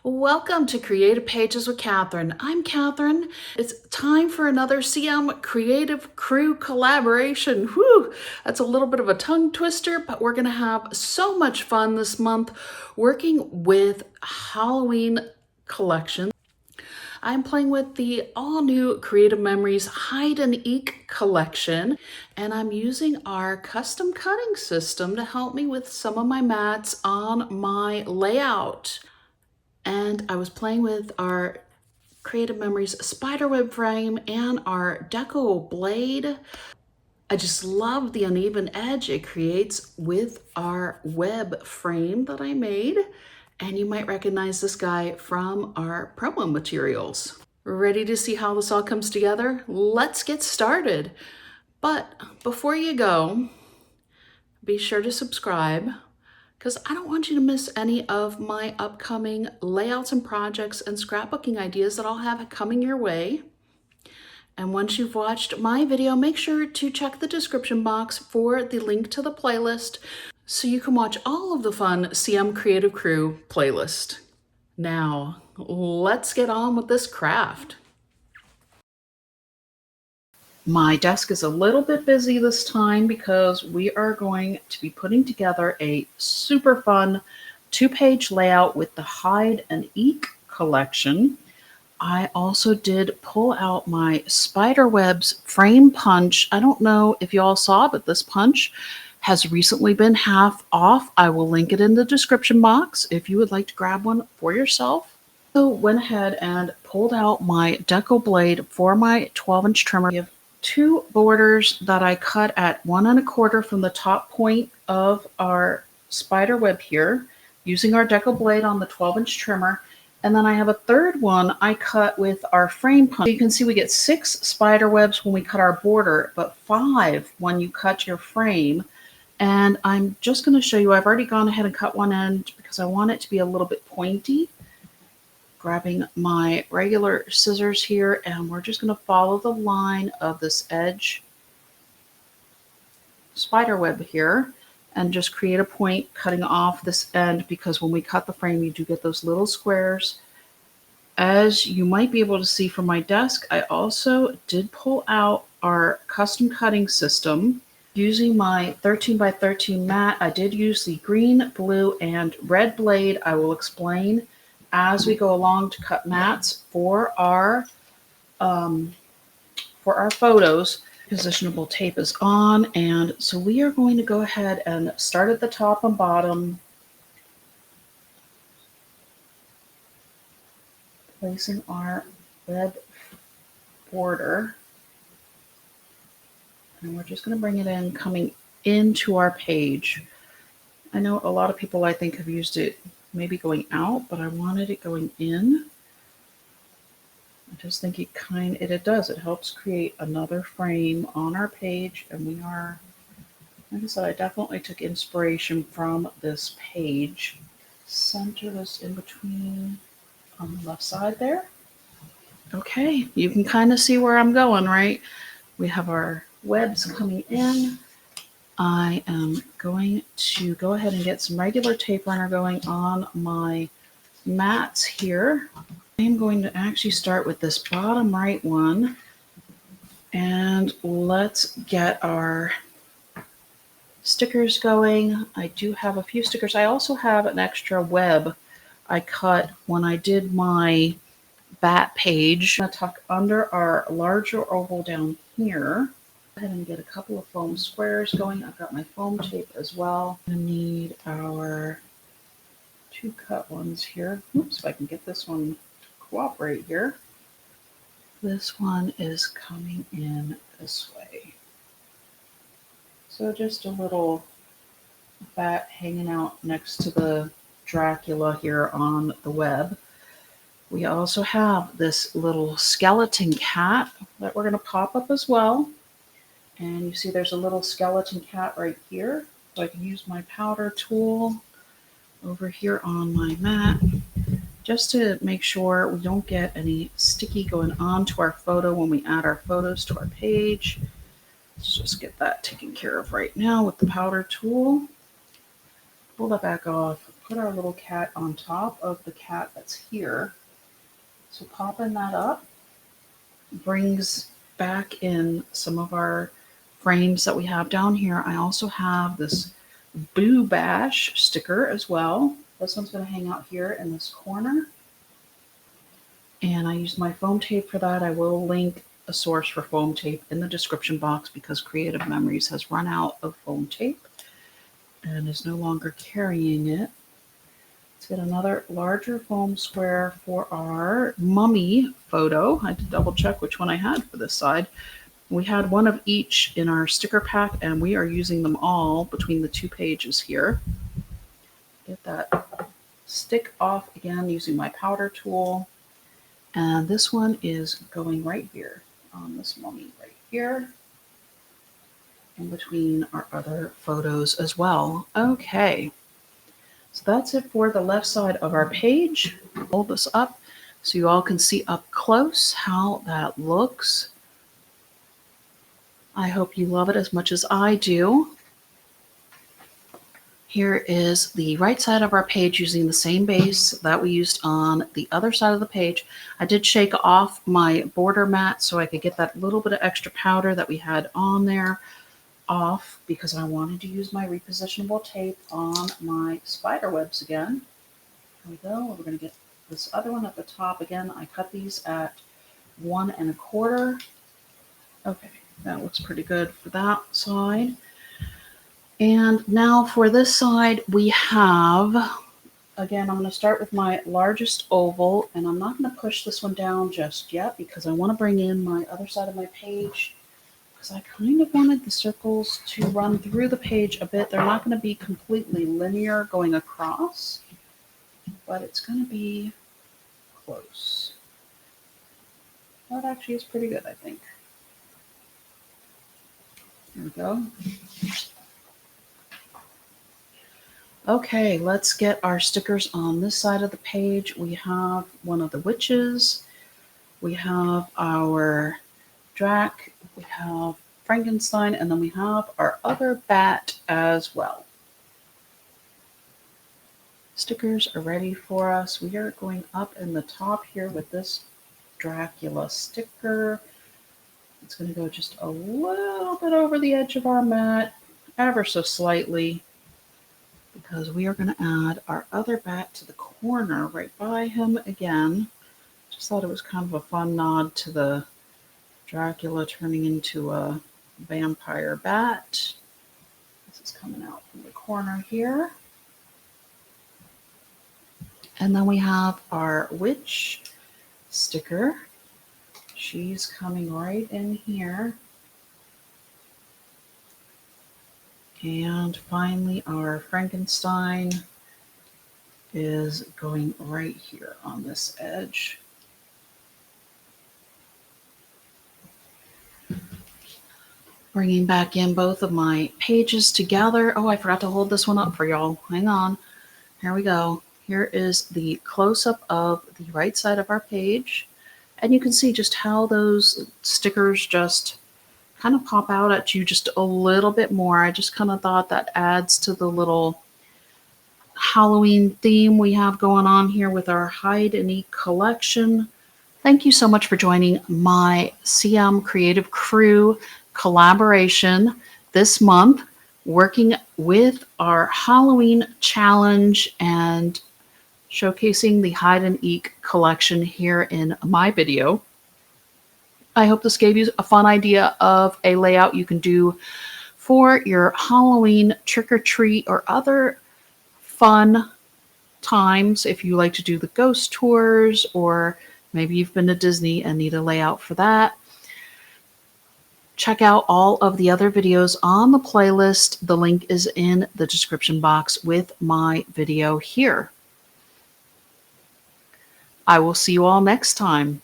Welcome to Creative Pages with Catherine. I'm Catherine. It's time for another CM Creative Crew collaboration. Whew, that's a little bit of a tongue twister, but we're going to have so much fun this month working with Halloween collections. I'm playing with the all-new Creative Memories Hide Eek collection, and I'm using our custom cutting system to help me with some of my mats on my layout. And I was playing with our Creative Memories spiderweb frame and our Deckle Blade. I just love the uneven edge it creates with our web frame that I made. And you might recognize this guy from our promo materials. Ready to see how this all comes together? Let's get started. But before you go, be sure to subscribe, because I don't want you to miss any of my upcoming layouts and projects and scrapbooking ideas that I'll have coming your way. And once you've watched my video, make sure to check the description box for the link to the playlist so you can watch all of the fun CM Creative Crew playlist. Now, let's get on with this craft. My desk is a little bit busy this time because we are going to be putting together a super fun 2-page layout with the Hide Eek collection. I also did pull out my Spiderwebs frame punch. I don't know if you all saw, but this punch has recently been half off. I will link it in the description box if you would like to grab one for yourself. So went ahead and pulled out my Deckle Blade for my 12-inch trimmer. I have 2 borders that I cut at 1 1/4 from the top point of our spider web here, using our Deckle Blade on the 12-inch trimmer. And then I have a third one I cut with our frame punch. You can see we get 6 spider webs when we cut our border, but 5 when you cut your frame. And I'm just going to show you, I've already gone ahead and cut one end because I want it to be a little bit pointy. Grabbing my regular scissors here, and we're just going to follow the line of this edge spider web here and just create a point cutting off this end, because when we cut the frame you do get those little squares. As you might be able to see from my desk, I also did pull out our custom cutting system. Using my 13 by 13 mat, I did use the green, blue, and red blade. I will explain as we go along to cut mats for our photos. Positionable tape is on, and so we are going to go ahead and start at the top and bottom, placing our red border, and we're just going to bring it in, coming into our page. I know a lot of people, I think, have used it maybe going out, but I wanted it going in. I just think it does. It helps create another frame on our page, and we are, like I said, I definitely took inspiration from this page. Center this in between on the left side there. Okay, you can kind of see where I'm going, right? We have our webs coming in. I am going to go ahead and get some regular tape runner going on my mats here. I am going to actually start with this bottom right one, and let's get our stickers going. I do have a few stickers. I also have an extra web I cut when I did my bat page. I'm going to tuck under our larger oval down here. Go ahead and get a couple of foam squares going. I've got my foam tape as well. I need our 2 cut ones here. Oops, if I can get this one to cooperate here. This one is coming in this way. So just a little bat hanging out next to the Dracula here on the web. We also have this little skeleton cat that we're going to pop up as well. And you see there's a little skeleton cat right here. So I can use my powder tool over here on my mat just to make sure we don't get any sticky going on to our photo when we add our photos to our page. Let's just get that taken care of right now with the powder tool. Pull that back off, put our little cat on top of the cat that's here. So popping that up brings back in some of our frames that we have down here. I also have this Boo Bash sticker as well. This one's going to hang out here in this corner. And I used my foam tape for that. I will link a source for foam tape in the description box because Creative Memories has run out of foam tape and is no longer carrying it. Let's get another larger foam square for our mummy photo. I had to double check which one I had for this side. We had one of each in our sticker pack, and we are using them all between the 2 pages here. Get that stick off again using my powder tool. And this one is going right here on this mummy right here, in between our other photos as well. Okay, so that's it for the left side of our page. Hold this up so you all can see up close how that looks. I hope you love it as much as I do. Here is the right side of our page using the same base that we used on the other side of the page. I did shake off my border mat so I could get that little bit of extra powder that we had on there off because I wanted to use my repositionable tape on my spider webs again. Here we go. We're going to get this other one at the top again. I cut these at 1 1/4. Okay, that looks pretty good for that side. And now for this side, we have, again, I'm going to start with my largest oval, and I'm not going to push this one down just yet because I want to bring in my other side of my page because I kind of wanted the circles to run through the page a bit. They're not going to be completely linear going across, but it's going to be close. That actually is pretty good, I think. There we go. Okay, let's get our stickers on this side of the page. We have one of the witches. We have our Drac. We have Frankenstein. And then we have our other bat as well. Stickers are ready for us. We are going up in the top here with this Dracula sticker. It's going to go just a little bit over the edge of our mat, ever so slightly, because we are going to add our other bat to the corner right by him again. Just thought it was kind of a fun nod to the Dracula turning into a vampire bat. This is coming out from the corner here. And then we have our witch sticker. She's coming right in here. And finally, our Frankenstein is going right here on this edge. Bringing back in both of my pages together. Oh, I forgot to hold this one up for y'all. Hang on. Here we go. Here is the close-up of the right side of our page. And you can see just how those stickers just kind of pop out at you just a little bit more. I just kind of thought that adds to the little Halloween theme we have going on here with our Hide Eek collection. Thank you so much for joining my CM Creative Crew collaboration this month, working with our Halloween challenge and showcasing the Hide Eek collection here in my video. I hope this gave you a fun idea of a layout you can do for your Halloween trick-or-treat or other fun times if you like to do the ghost tours, or maybe you've been to Disney and need a layout for that. Check out all of the other videos on the playlist. The link is in the description box with my video here. I will see you all next time.